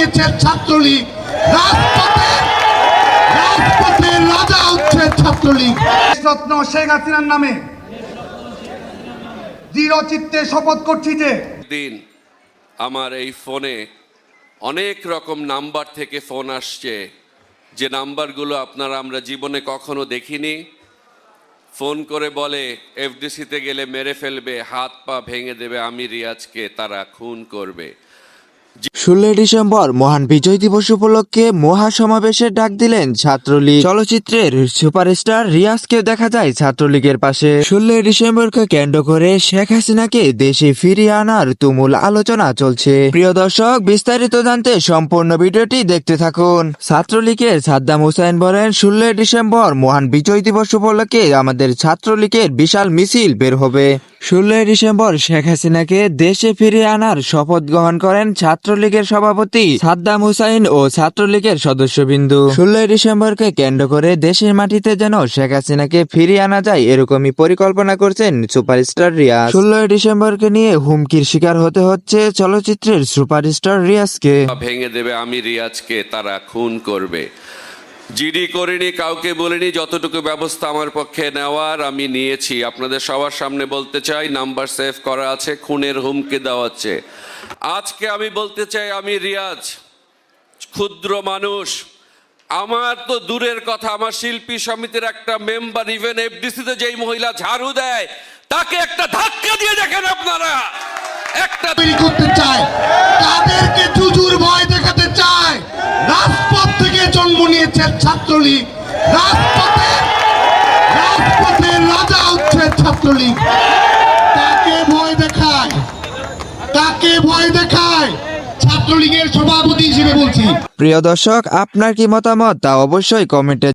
নিয়েছে ছাত্রলীগ। রাজপথের রাজা হচ্ছে ছাত্রলীগ। রত্ন শেখ হাসিনার নামে দৃঢ় চিত্তে শপথ করছি যে দিন আমার এই ফোনে অনেক রকম নাম্বার থেকে ফোন আসছে, যে নাম্বারগুলো আমরা জীবনে কখনো দেখিনি। ফোন করে বলে এফডিসিতে গেলে মেরে ফেলবে, হাত পা ভেঙে দেবে, আমি রিয়াজকে তারা খুন করবে। 16 ডিসেম্বর মহান বিজয় দিবস উপলক্ষে মহা সমাবেশের ডাক দিলেন ছাত্রলীগ। চলচ্চিত্রের সুপারস্টার রিয়াজকে দেখা যায় ছাত্রলীগের পাশে। 16 ডিসেম্বরকে কেন্দ্র করে শেখ হাসিনাকে দেশে ফিরিয়ে আনার তুমুল আলোচনা চলছে। প্রিয় দর্শক, বিস্তারিত জানতে সম্পূর্ণ ভিডিওটি দেখতে থাকুন। ছাত্রলীগের সাদ্দাম হোসেন বলেন, 16 ডিসেম্বর মহান বিজয় দিবস উপলক্ষে আমাদের ছাত্রলীগের বিশাল মিছিল বের হবে। 16 ডিসেম্বর শেখ হাসিনাকে দেশে ফিরিয়ে আনার শপথ গ্রহণ করেন ছাত্রলীগের সভাপতি সাদ্দাম হুসাইন ও ছাত্রলীগের সদস্যবৃন্দু। 16 ডিসেম্বরকে কেন্দ্র করে দেশের মাটিতে যেন শেখ হাসিনাকে ফিরিয়ে আনা যায়, এরকমই পরিকল্পনা করছেন সুপারস্টার রিয়াজ। 16 ডিসেম্বরকে নিয়ে হুমকির শিকার হতে হচ্ছে চলচ্চিত্রের সুপারস্টার রিয়াজকে। ভেঙে দেবে, আমি রিয়াজকে তারা খুন করবে। জিডি করিনি, কাউকে বলিনি, যতটুকু ব্যবস্থা আমার পক্ষে নেওয়ার আমি নিয়েছি। আপনাদের সবার সামনে বলতে চাই, নাম্বার সেভ করা আছে, খুনের হুমকি দেওয়া হচ্ছে। আজকে আমি বলতে চাই, আমি রিয়াজ ক্ষুদ্র মানুষ, আমার তো দূরের কথা, আমার শিল্পী সমিতির একটা মেম্বার, ইভেন এফডিসিতে যেই মহিলা ঝাড়ু দেয় তাকে একটা ধাক্কা দিয়ে দেখেন আপনারা। একটা তৈরি করতে চায়, তাদেরকে জুজুর ভয় দেখাতে চায়। রাজপথ থেকে জন্ম নিয়েছে ছাত্রলীগ। রাজপথের রাজা হচ্ছে ছাত্রলীগ। তাকে ভয় দেখায় ছাত্রলীগের সভাপতি হিসেবে বলছি। প্রিয় দর্শক, আপনার কি মতামত তা অবশ্যই কমেন্টে